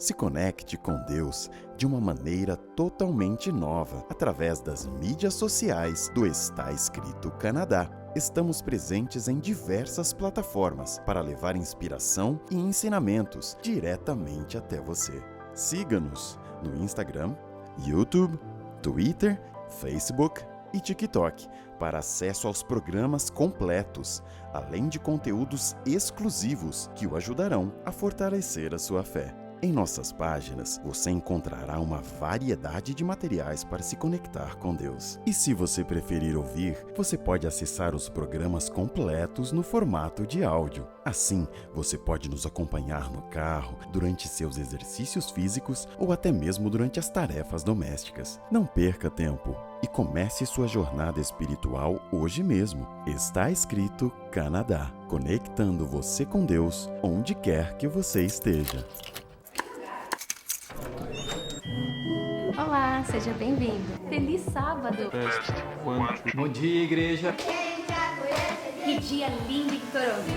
Se conecte com Deus de uma maneira totalmente nova através das mídias sociais do Está Escrito Canadá. Estamos presentes em diversas plataformas para levar inspiração e ensinamentos diretamente até você. Siga-nos no Instagram, YouTube, Twitter, Facebook e TikTok para acesso aos programas completos, além de conteúdos exclusivos que o ajudarão a fortalecer a sua fé. Em nossas páginas, você encontrará uma variedade de materiais para se conectar com Deus. E se você preferir ouvir, você pode acessar os programas completos no formato de áudio. Assim, você pode nos acompanhar no carro, durante seus exercícios físicos ou até mesmo durante as tarefas domésticas. Não perca tempo e comece sua jornada espiritual hoje mesmo. Está Escrito Canadá, conectando você com Deus onde quer que você esteja. Olá, seja bem-vindo. Feliz sábado. Bom dia, igreja. Que dia lindo em Toronto.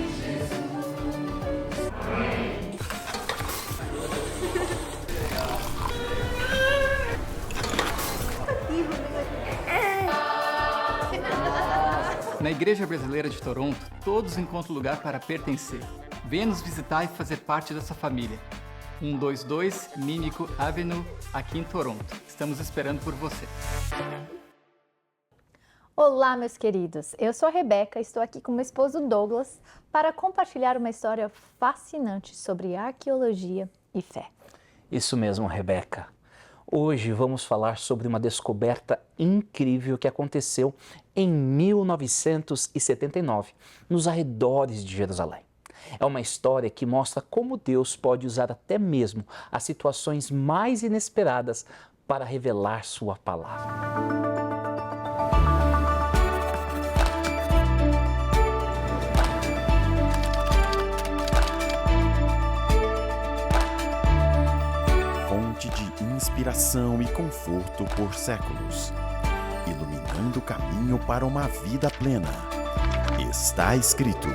Na Igreja Brasileira de Toronto, todos encontram lugar para pertencer. Venha nos visitar e fazer parte dessa família. 122 Ninico Avenue, aqui em Toronto. Estamos esperando por você. Olá, meus queridos. Eu sou a Rebeca, estou aqui com meu esposo Douglas para compartilhar uma história fascinante sobre arqueologia e fé. Isso mesmo, Rebeca. Hoje vamos falar sobre uma descoberta incrível que aconteceu em 1979, nos arredores de Jerusalém. É uma história que mostra como Deus pode usar até mesmo as situações mais inesperadas para revelar sua palavra. Fonte de inspiração e conforto por séculos, iluminando o caminho para uma vida plena. Está escrito.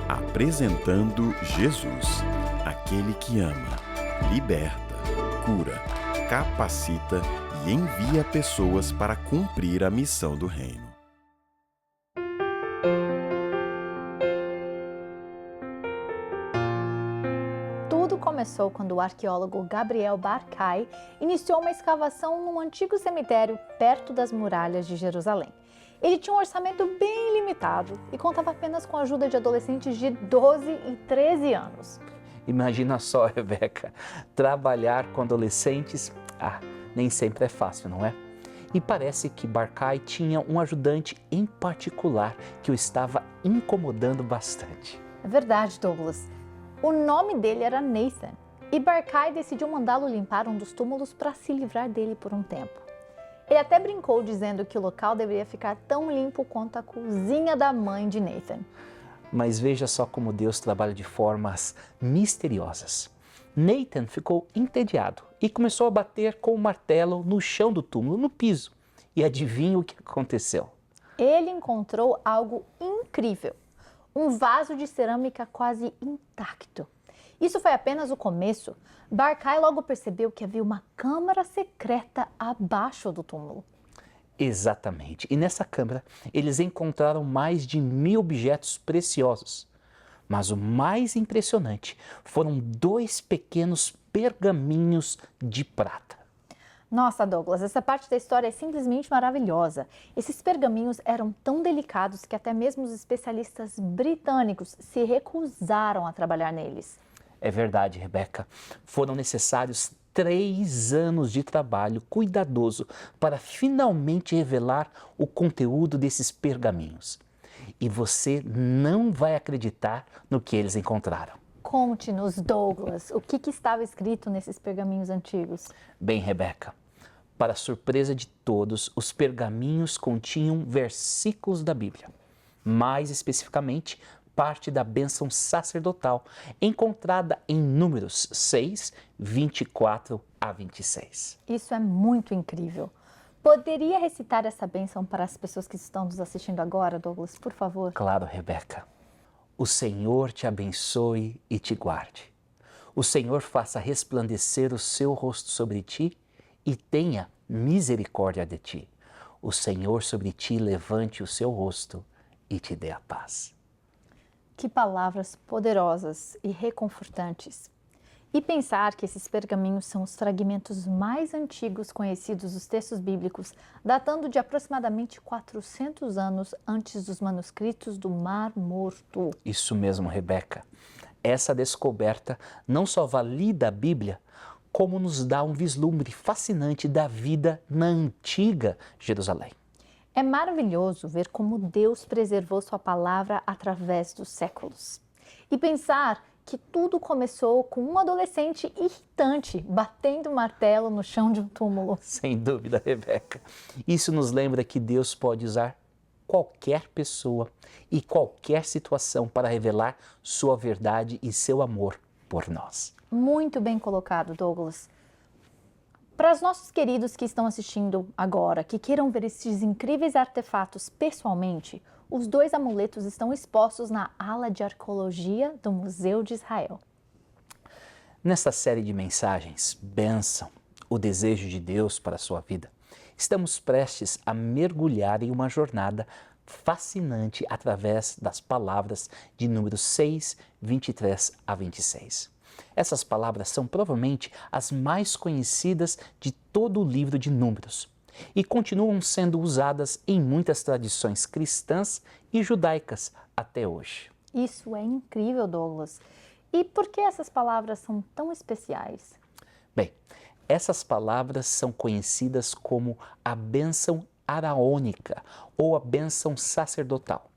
Apresentando Jesus, aquele que ama, liberta, cura, capacita e envia pessoas para cumprir a missão do reino. Tudo começou quando o arqueólogo Gabriel Barkay iniciou uma escavação num antigo cemitério perto das muralhas de Jerusalém. Ele tinha um orçamento bem limitado e contava apenas com a ajuda de adolescentes de 12 e 13 anos. Imagina só, Rebeca, trabalhar com adolescentes, nem sempre é fácil, não é? E parece que Barkay tinha um ajudante em particular que o estava incomodando bastante. É verdade, Douglas. O nome dele era Nathan e Barkay decidiu mandá-lo limpar um dos túmulos para se livrar dele por um tempo. Ele até brincou dizendo que o local deveria ficar tão limpo quanto a cozinha da mãe de Nathan. Mas veja só como Deus trabalha de formas misteriosas. Nathan ficou entediado e começou a bater com o martelo no chão do túmulo, no piso. E adivinha o que aconteceu? Ele encontrou algo incrível, um vaso de cerâmica quase intacto. Isso foi apenas o começo. Barkay logo percebeu que havia uma câmara secreta abaixo do túmulo. Exatamente. E nessa câmara eles encontraram mais de 1000 objetos preciosos. Mas o mais impressionante foram 2 pequenos pergaminhos de prata. Nossa, Douglas, essa parte da história é simplesmente maravilhosa. Esses pergaminhos eram tão delicados que até mesmo os especialistas britânicos se recusaram a trabalhar neles. É verdade, Rebeca. Foram necessários 3 anos de trabalho cuidadoso para finalmente revelar o conteúdo desses pergaminhos. E você não vai acreditar no que eles encontraram. Conte-nos, Douglas, o que estava escrito nesses pergaminhos antigos? Bem, Rebeca, para surpresa de todos, os pergaminhos continham versículos da Bíblia. Mais especificamente, parte da bênção sacerdotal, encontrada em Números 6, 24 a 26. Isso é muito incrível. Poderia recitar essa bênção para as pessoas que estão nos assistindo agora, Douglas, por favor? Claro, Rebeca. O Senhor te abençoe e te guarde. O Senhor faça resplandecer o seu rosto sobre ti e tenha misericórdia de ti. O Senhor sobre ti levante o seu rosto e te dê a paz. Que palavras poderosas e reconfortantes. E pensar que esses pergaminhos são os fragmentos mais antigos conhecidos dos textos bíblicos, datando de aproximadamente 400 anos antes dos manuscritos do Mar Morto. Isso mesmo, Rebeca. Essa descoberta não só valida a Bíblia, como nos dá um vislumbre fascinante da vida na antiga Jerusalém. É maravilhoso ver como Deus preservou sua palavra através dos séculos. E pensar que tudo começou com um adolescente irritante batendo martelo no chão de um túmulo. Sem dúvida, Rebeca. Isso nos lembra que Deus pode usar qualquer pessoa e qualquer situação para revelar sua verdade e seu amor por nós. Muito bem colocado, Douglas. Para os nossos queridos que estão assistindo agora, que queiram ver esses incríveis artefatos pessoalmente, os 2 amuletos estão expostos na ala de arqueologia do Museu de Israel. Nesta série de mensagens, Bênção, o desejo de Deus para a sua vida, estamos prestes a mergulhar em uma jornada fascinante através das palavras de Números 6, 23 a 26. Essas palavras são provavelmente as mais conhecidas de todo o livro de Números e continuam sendo usadas em muitas tradições cristãs e judaicas até hoje. Isso é incrível, Douglas. E por que essas palavras são tão especiais? Bem, essas palavras são conhecidas como a bênção araônica ou a bênção sacerdotal.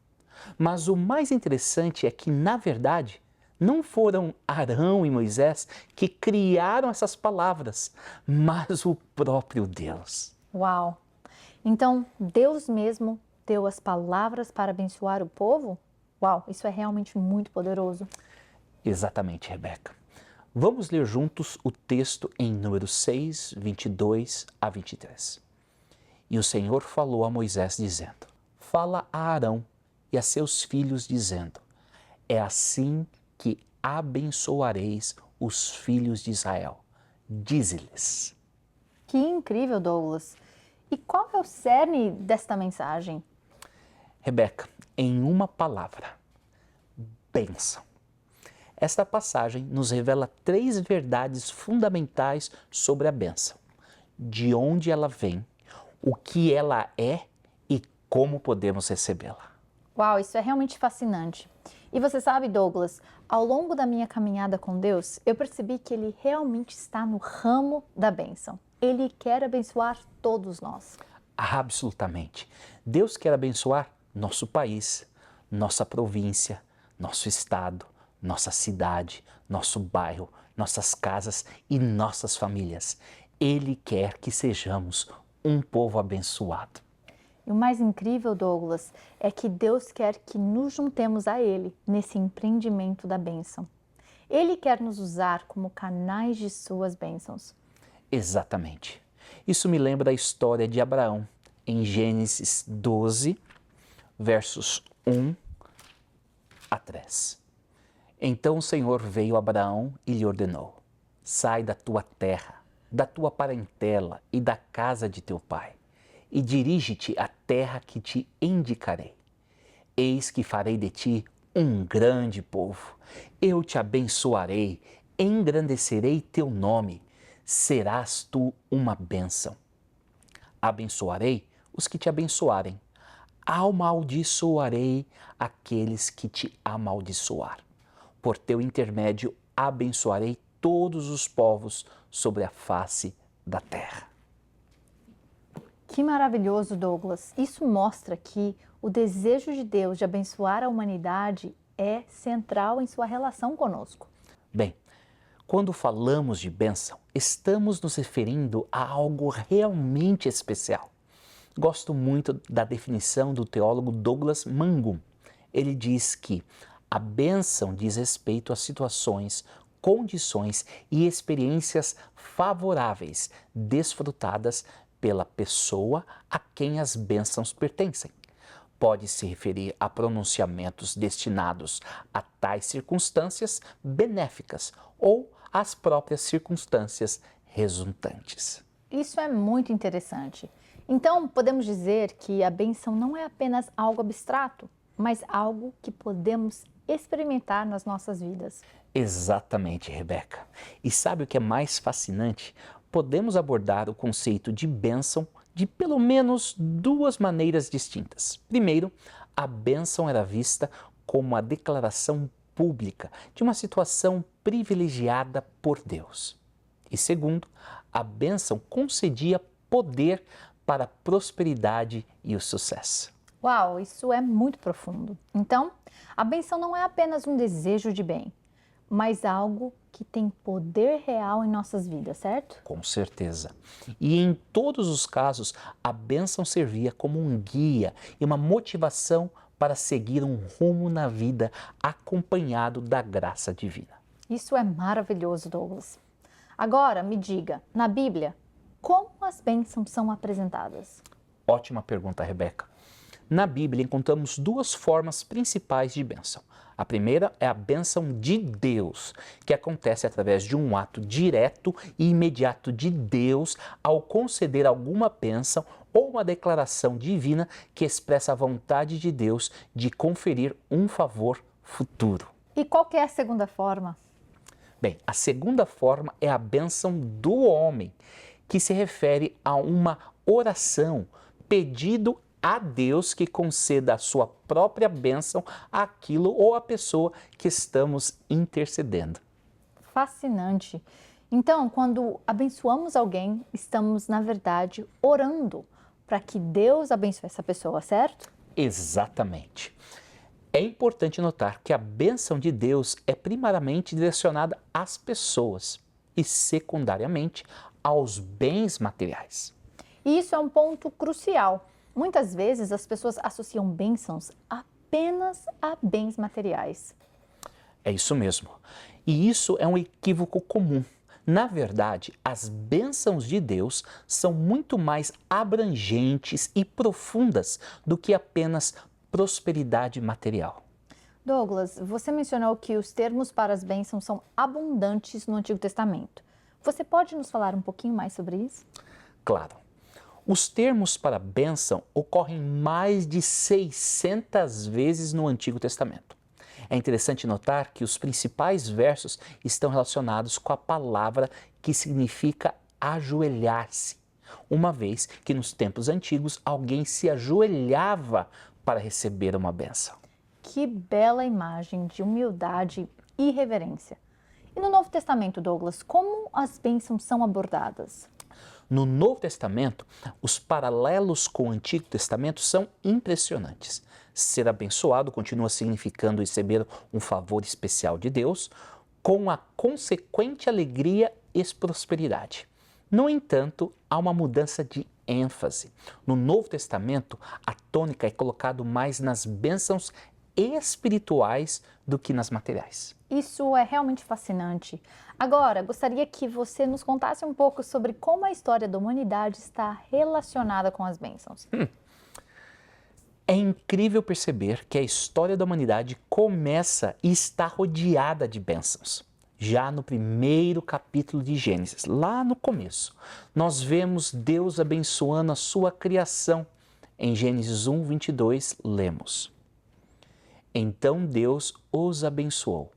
Mas o mais interessante é que, na verdade, não foram Arão e Moisés que criaram essas palavras, mas o próprio Deus. Uau! Então, Deus mesmo deu as palavras para abençoar o povo? Uau, isso é realmente muito poderoso. Exatamente, Rebeca. Vamos ler juntos o texto em Números 6, 22 a 23. E o Senhor falou a Moisés dizendo: Fala a Arão e a seus filhos dizendo: É assim que abençoareis os filhos de Israel. Dize-lhes. Que incrível, Douglas. E qual é o cerne desta mensagem? Rebeca, em uma palavra, bênção. Esta passagem nos revela 3 verdades fundamentais sobre a bênção: de onde ela vem, o que ela é e como podemos recebê-la. Uau, isso é realmente fascinante. E você sabe, Douglas, ao longo da minha caminhada com Deus, eu percebi que Ele realmente está no ramo da bênção. Ele quer abençoar todos nós. Absolutamente. Deus quer abençoar nosso país, nossa província, nosso estado, nossa cidade, nosso bairro, nossas casas e nossas famílias. Ele quer que sejamos um povo abençoado. E o mais incrível, Douglas, é que Deus quer que nos juntemos a Ele nesse empreendimento da bênção. Ele quer nos usar como canais de suas bênçãos. Exatamente. Isso me lembra a história de Abraão, em Gênesis 12, versos 1 a 3. Então o Senhor veio a Abraão e lhe ordenou: Sai da tua terra, da tua parentela e da casa de teu pai, e dirige-te à terra que te indicarei. Eis que farei de ti um grande povo. Eu te abençoarei, engrandecerei teu nome, serás tu uma bênção. Abençoarei os que te abençoarem, amaldiçoarei aqueles que te amaldiçoar. Por teu intermédio abençoarei todos os povos sobre a face da terra. Que maravilhoso, Douglas. Isso mostra que o desejo de Deus de abençoar a humanidade é central em sua relação conosco. Bem, quando falamos de bênção, estamos nos referindo a algo realmente especial. Gosto muito da definição do teólogo Douglas Mangum. Ele diz que a bênção diz respeito a situações, condições e experiências favoráveis, desfrutadas pela pessoa a quem as bênçãos pertencem. Pode se referir a pronunciamentos destinados a tais circunstâncias benéficas ou as próprias circunstâncias resultantes. Isso é muito interessante. Então, podemos dizer que a bênção não é apenas algo abstrato, mas algo que podemos experimentar nas nossas vidas. Exatamente, Rebeca. E sabe o que é mais fascinante? Podemos abordar o conceito de bênção de pelo menos duas maneiras distintas. Primeiro, a bênção era vista como a declaração pública de uma situação privilegiada por Deus. E segundo, a bênção concedia poder para a prosperidade e o sucesso. Uau, isso é muito profundo. Então, a bênção não é apenas um desejo de bem, mas algo que tem poder real em nossas vidas, certo? Com certeza. E em todos os casos, a bênção servia como um guia e uma motivação para seguir um rumo na vida acompanhado da graça divina. Isso é maravilhoso, Douglas. Agora, me diga, na Bíblia, como as bênçãos são apresentadas? Ótima pergunta, Rebeca. Na Bíblia encontramos duas formas principais de bênção. A primeira é a bênção de Deus, que acontece através de um ato direto e imediato de Deus ao conceder alguma bênção ou uma declaração divina que expressa a vontade de Deus de conferir um favor futuro. E qual que é a segunda forma? Bem, a segunda forma é a bênção do homem, que se refere a uma oração, pedido a Deus que conceda a sua própria bênção àquilo ou à pessoa que estamos intercedendo. Fascinante. Então, quando abençoamos alguém, estamos, na verdade, orando para que Deus abençoe essa pessoa, certo? Exatamente. É importante notar que a bênção de Deus é primariamente direcionada às pessoas e secundariamente aos bens materiais. E isso é um ponto crucial. Muitas vezes as pessoas associam bênçãos apenas a bens materiais. É isso mesmo. E isso é um equívoco comum. Na verdade, as bênçãos de Deus são muito mais abrangentes e profundas do que apenas prosperidade material. Douglas, você mencionou que os termos para as bênçãos são abundantes no Antigo Testamento. Você pode nos falar um pouquinho mais sobre isso? Claro. Os termos para bênção ocorrem mais de 600 vezes no Antigo Testamento. É interessante notar que os principais versos estão relacionados com a palavra que significa ajoelhar-se, uma vez que nos tempos antigos alguém se ajoelhava para receber uma bênção. Que bela imagem de humildade e reverência. E no Novo Testamento, Douglas, como as bênçãos são abordadas? No Novo Testamento, os paralelos com o Antigo Testamento são impressionantes. Ser abençoado continua significando receber um favor especial de Deus, com a consequente alegria e prosperidade. No entanto, há uma mudança de ênfase. No Novo Testamento, a tônica é colocada mais nas bênçãos espirituais do que nas materiais. Isso é realmente fascinante. Agora, gostaria que você nos contasse um pouco sobre como a história da humanidade está relacionada com as bênçãos. É incrível perceber que a história da humanidade começa e está rodeada de bênçãos. Já no primeiro capítulo de Gênesis, lá no começo, nós vemos Deus abençoando a sua criação. Em Gênesis 1, 22, lemos: Então Deus os abençoou.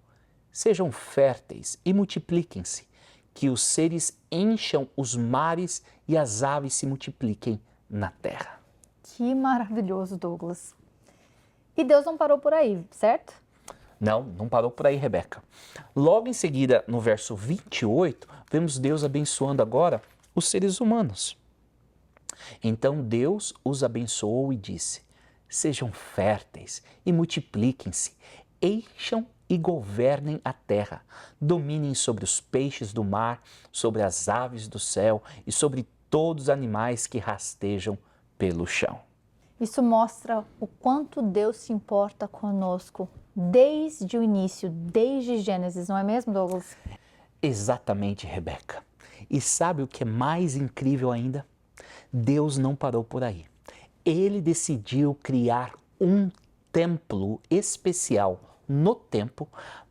Sejam férteis e multipliquem-se, que os seres encham os mares e as aves se multipliquem na terra. Que maravilhoso, Douglas. E Deus não parou por aí, certo? Não parou por aí, Rebeca. Logo em seguida, no verso 28, vemos Deus abençoando agora os seres humanos. Então Deus os abençoou e disse: Sejam férteis e multipliquem-se, encham e governem a terra, dominem sobre os peixes do mar, sobre as aves do céu e sobre todos os animais que rastejam pelo chão. Isso mostra o quanto Deus se importa conosco desde o início, desde Gênesis, não é mesmo, Douglas? Exatamente, Rebeca. E sabe o que é mais incrível ainda? Deus não parou por aí. Ele decidiu criar um templo especial no tempo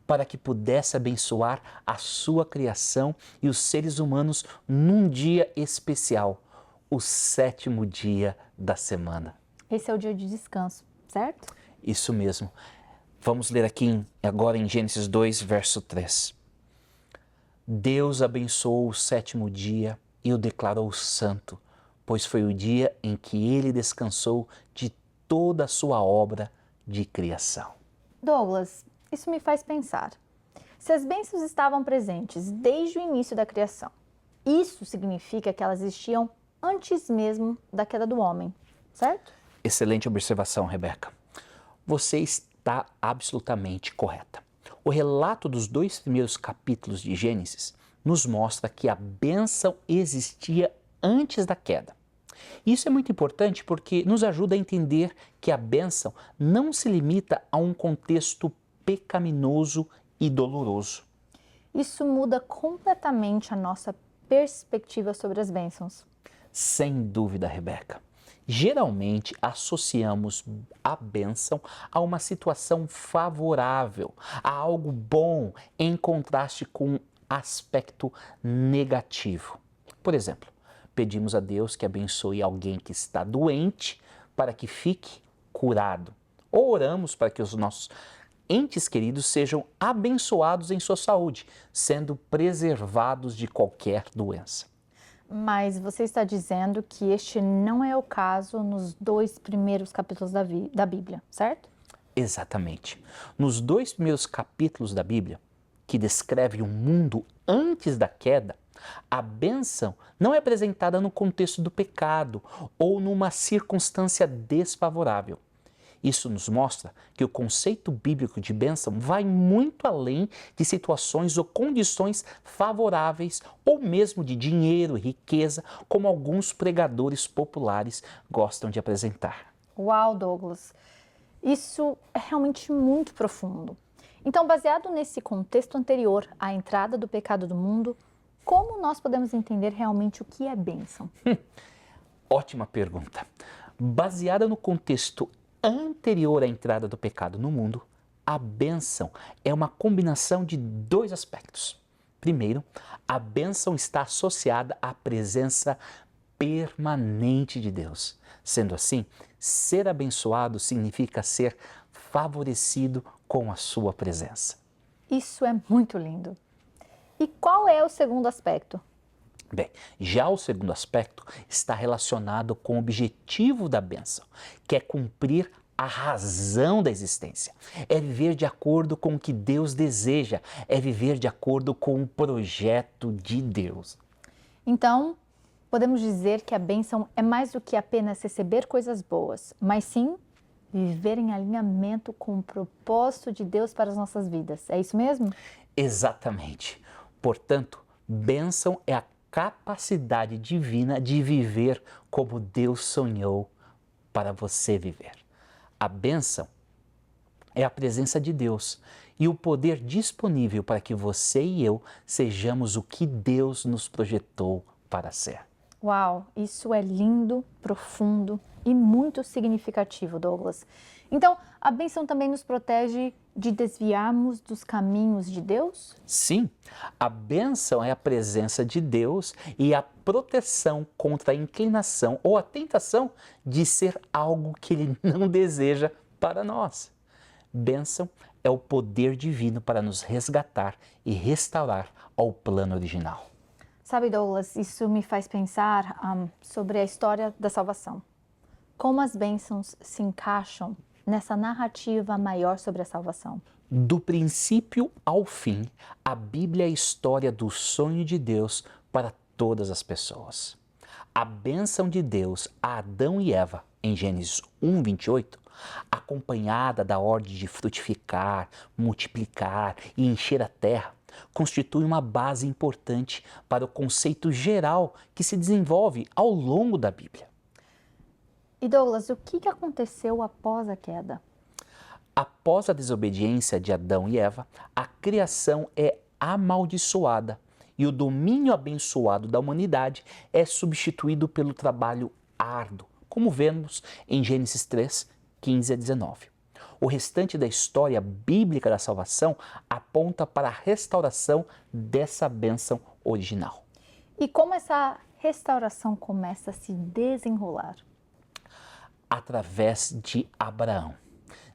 para que pudesse abençoar a sua criação e os seres humanos num dia especial, o 7º dia da semana. Esse é o dia de descanso, certo? Isso mesmo. Vamos ler aqui agora em Gênesis 2, verso 3. Deus abençoou o 7º dia e o declarou santo, pois foi o dia em que ele descansou de toda a sua obra de criação. Douglas, isso me faz pensar. Se as bênçãos estavam presentes desde o início da criação, isso significa que elas existiam antes mesmo da queda do homem, certo? Excelente observação, Rebeca. Você está absolutamente correta. O relato dos 2 primeiros capítulos de Gênesis nos mostra que a bênção existia antes da queda. Isso é muito importante porque nos ajuda a entender que a bênção não se limita a um contexto pecaminoso e doloroso. Isso muda completamente a nossa perspectiva sobre as bênçãos. Sem dúvida, Rebeca. Geralmente associamos a bênção a uma situação favorável, a algo bom, em contraste com um aspecto negativo. Por exemplo, pedimos a Deus que abençoe alguém que está doente para que fique curado. Ou oramos para que os nossos entes queridos sejam abençoados em sua saúde, sendo preservados de qualquer doença. Mas você está dizendo que este não é o caso nos 2 primeiros capítulos da Bíblia, certo? Exatamente. Nos 2 primeiros capítulos da Bíblia, que descreve o mundo antes da queda, a bênção não é apresentada no contexto do pecado ou numa circunstância desfavorável. Isso nos mostra que o conceito bíblico de bênção vai muito além de situações ou condições favoráveis ou mesmo de dinheiro e riqueza, como alguns pregadores populares gostam de apresentar. Uau, Douglas! Isso é realmente muito profundo. Então, baseado nesse contexto anterior à entrada do pecado do mundo, como nós podemos entender realmente o que é bênção? Ótima pergunta. Baseada no contexto anterior à entrada do pecado no mundo, a bênção é uma combinação de 2 aspectos. Primeiro, a bênção está associada à presença permanente de Deus. Sendo assim, ser abençoado significa ser favorecido com a sua presença. Isso é muito lindo. E qual é o segundo aspecto? Bem, já o segundo aspecto está relacionado com o objetivo da bênção, que é cumprir a razão da existência. É viver de acordo com o que Deus deseja, é viver de acordo com o projeto de Deus. Então, podemos dizer que a bênção é mais do que apenas receber coisas boas, mas sim viver em alinhamento com o propósito de Deus para as nossas vidas. É isso mesmo? Exatamente. Portanto, bênção é a capacidade divina de viver como Deus sonhou para você viver. A bênção é a presença de Deus e o poder disponível para que você e eu sejamos o que Deus nos projetou para ser. Uau, isso é lindo, profundo e muito significativo, Douglas. Então, a bênção também nos protege de desviarmos dos caminhos de Deus? Sim, a bênção é a presença de Deus e a proteção contra a inclinação ou a tentação de ser algo que Ele não deseja para nós. Bênção é o poder divino para nos resgatar e restaurar ao plano original. Sabe, Douglas, isso me faz pensar sobre a história da salvação. Como as bênçãos se encaixam nessa narrativa maior sobre a salvação. Do princípio ao fim, a Bíblia é a história do sonho de Deus para todas as pessoas. A bênção de Deus a Adão e Eva, em Gênesis 1:28, acompanhada da ordem de frutificar, multiplicar e encher a terra, constitui uma base importante para o conceito geral que se desenvolve ao longo da Bíblia. E Douglas, o que aconteceu após a queda? Após a desobediência de Adão e Eva, a criação é amaldiçoada e o domínio abençoado da humanidade é substituído pelo trabalho árduo, como vemos em Gênesis 3, 15 a 19. O restante da história bíblica da salvação aponta para a restauração dessa bênção original. E como essa restauração começa a se desenrolar? Através de Abraão.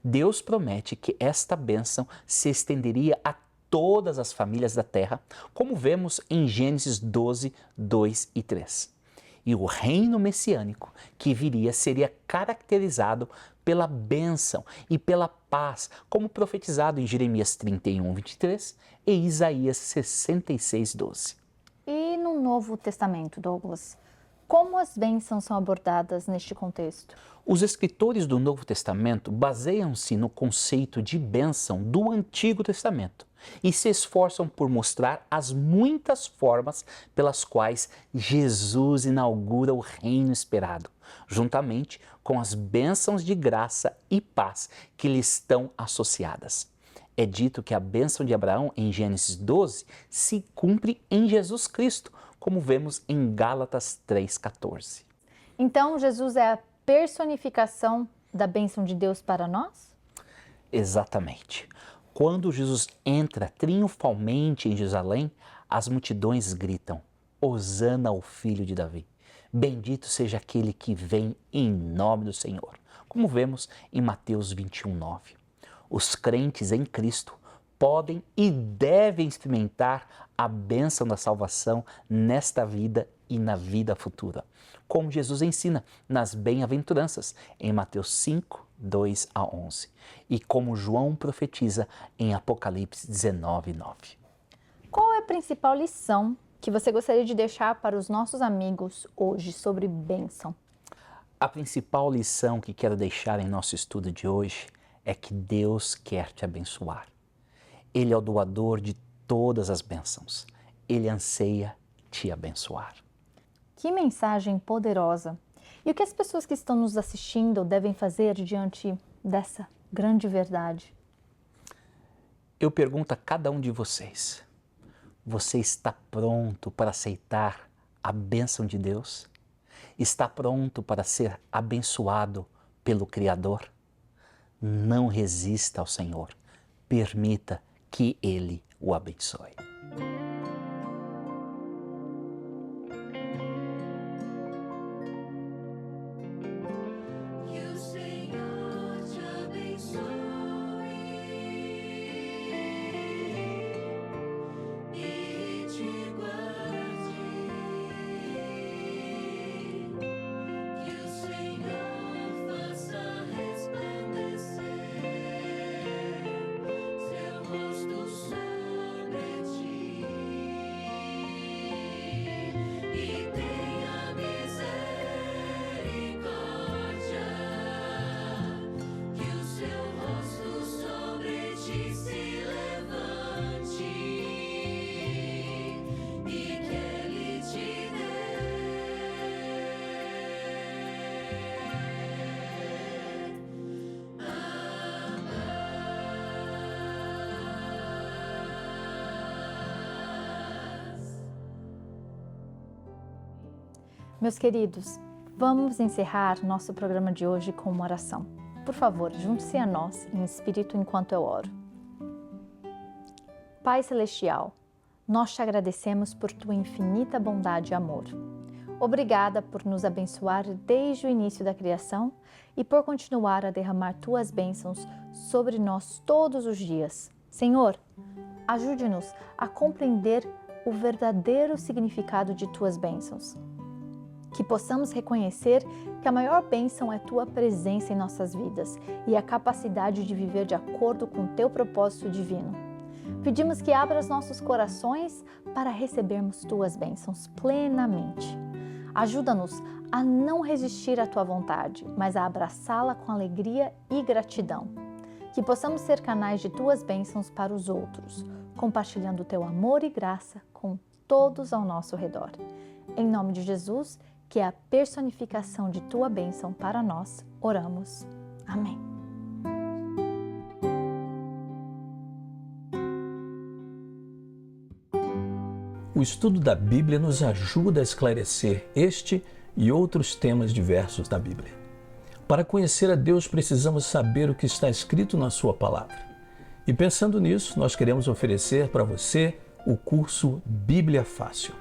Deus promete que esta bênção se estenderia a todas as famílias da terra, como vemos em Gênesis 12, 2 e 3. E o reino messiânico que viria seria caracterizado pela bênção e pela paz, como profetizado em Jeremias 31, 23 e Isaías 66, 12. E no Novo Testamento, Douglas, como as bênçãos são abordadas neste contexto? Os escritores do Novo Testamento baseiam-se no conceito de bênção do Antigo Testamento e se esforçam por mostrar as muitas formas pelas quais Jesus inaugura o reino esperado, juntamente com as bênçãos de graça e paz que lhe estão associadas. É dito que a bênção de Abraão em Gênesis 12 se cumpre em Jesus Cristo, como vemos em Gálatas 3,14. Então, Jesus é a personificação da bênção de Deus para nós? Exatamente. Quando Jesus entra triunfalmente em Jerusalém, as multidões gritam: Hosana ao Filho de Davi. Bendito seja aquele que vem em nome do Senhor, como vemos em Mateus 21, 9. Os crentes em Cristo podem e devem experimentar a bênção da salvação nesta vida e na vida futura, como Jesus ensina nas bem-aventuranças em Mateus 5, 2 a 11 e como João profetiza em Apocalipse 19, 9. Qual é a principal lição que você gostaria de deixar para os nossos amigos hoje sobre bênção? A principal lição que quero deixar em nosso estudo de hoje é que Deus quer te abençoar. Ele é o doador de todas as bênçãos. Ele anseia te abençoar. Que mensagem poderosa! E o que as pessoas que estão nos assistindo devem fazer diante dessa grande verdade? Eu pergunto a cada um de vocês: você está pronto para aceitar a bênção de Deus? Está pronto para ser abençoado pelo Criador? Não resista ao Senhor. Permita que Ele o abençoe. Meus queridos, vamos encerrar nosso programa de hoje com uma oração. Por favor, junte-se a nós em espírito enquanto eu oro. Pai Celestial, nós te agradecemos por tua infinita bondade e amor. Obrigada por nos abençoar desde o início da criação e por continuar a derramar tuas bênçãos sobre nós todos os dias. Senhor, ajude-nos a compreender o verdadeiro significado de tuas bênçãos. Que possamos reconhecer que a maior bênção é tua presença em nossas vidas e a capacidade de viver de acordo com teu propósito divino. Pedimos que abras nossos corações para recebermos tuas bênçãos plenamente. Ajuda-nos a não resistir à tua vontade, mas a abraçá-la com alegria e gratidão. Que possamos ser canais de tuas bênçãos para os outros, compartilhando teu amor e graça com todos ao nosso redor. Em nome de Jesus, que é a personificação de tua bênção para nós, oramos. Amém. O estudo da Bíblia nos ajuda a esclarecer este e outros temas diversos da Bíblia. Para conhecer a Deus, precisamos saber o que está escrito na Sua Palavra. E pensando nisso, nós queremos oferecer para você o curso Bíblia Fácil.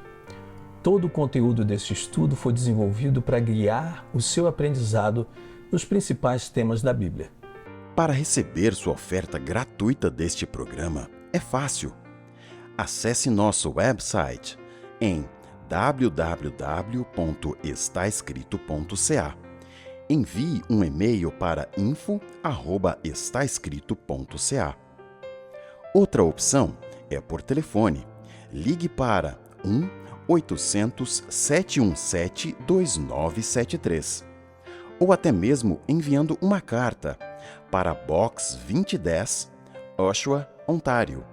Todo o conteúdo desse estudo foi desenvolvido para guiar o seu aprendizado nos principais temas da Bíblia. Para receber sua oferta gratuita deste programa, é fácil. Acesse nosso website em www.estaescrito.ca. Envie um e-mail para info@estaescrito.ca. Outra opção é por telefone. Ligue para 1-800-717-2973 ou até mesmo enviando uma carta para Box 2010, Oshawa, Ontário,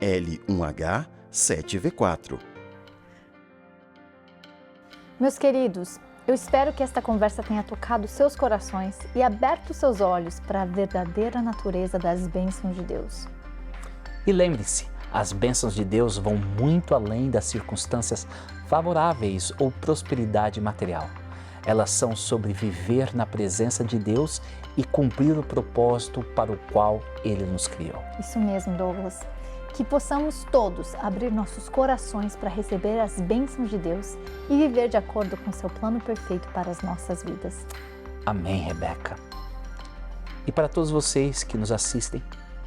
L1H 7V4. Meus queridos, eu espero que esta conversa tenha tocado seus corações e aberto seus olhos para a verdadeira natureza das bênçãos de Deus. E lembre-se, as bênçãos de Deus vão muito além das circunstâncias favoráveis ou prosperidade material. Elas são sobre viver na presença de Deus e cumprir o propósito para o qual Ele nos criou. Isso mesmo, Douglas. Que possamos todos abrir nossos corações para receber as bênçãos de Deus e viver de acordo com seu plano perfeito para as nossas vidas. Amém, Rebeca. E para todos vocês que nos assistem,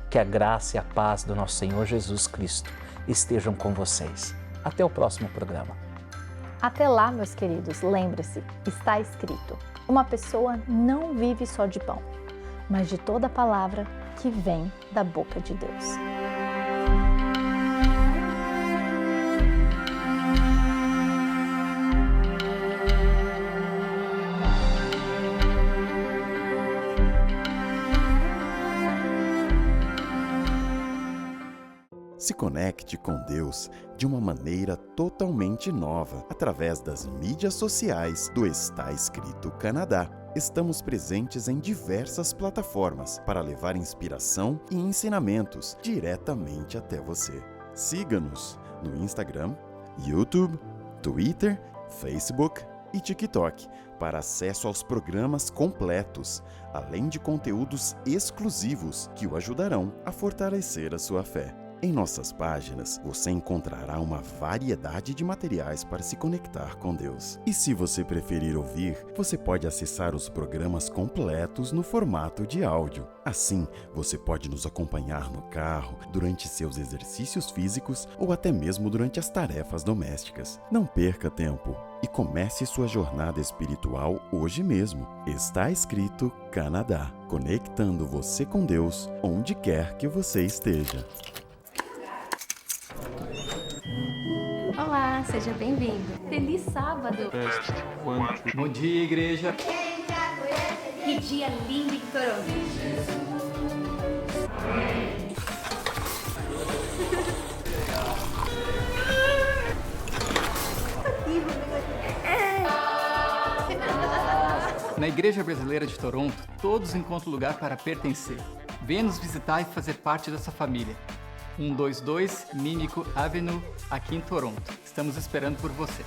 que a graça e a paz do nosso Senhor Jesus Cristo estejam com vocês. Até o próximo programa. Até lá, meus queridos, lembre-se, está escrito: uma pessoa não vive só de pão, mas de toda palavra que vem da boca de Deus. Se conecte com Deus de uma maneira totalmente nova através das mídias sociais do Está Escrito Canadá. Estamos presentes em diversas plataformas para levar inspiração e ensinamentos diretamente até você. Siga-nos no Instagram, YouTube, Twitter, Facebook e TikTok para acesso aos programas completos, além de conteúdos exclusivos que o ajudarão a fortalecer a sua fé. Em nossas páginas, você encontrará uma variedade de materiais para se conectar com Deus. E se você preferir ouvir, você pode acessar os programas completos no formato de áudio. Assim, você pode nos acompanhar no carro, durante seus exercícios físicos ou até mesmo durante as tarefas domésticas. Não perca tempo e comece sua jornada espiritual hoje mesmo. Está Escrito Canadá, conectando você com Deus onde quer que você esteja. Olá, seja bem-vindo. Feliz sábado. Bom dia, igreja. Que dia lindo em Toronto. Na Igreja Brasileira de Toronto, todos encontram lugar para pertencer. Venha nos visitar e fazer parte dessa família. 122 Ninico Avenue, aqui em Toronto. Estamos esperando por você.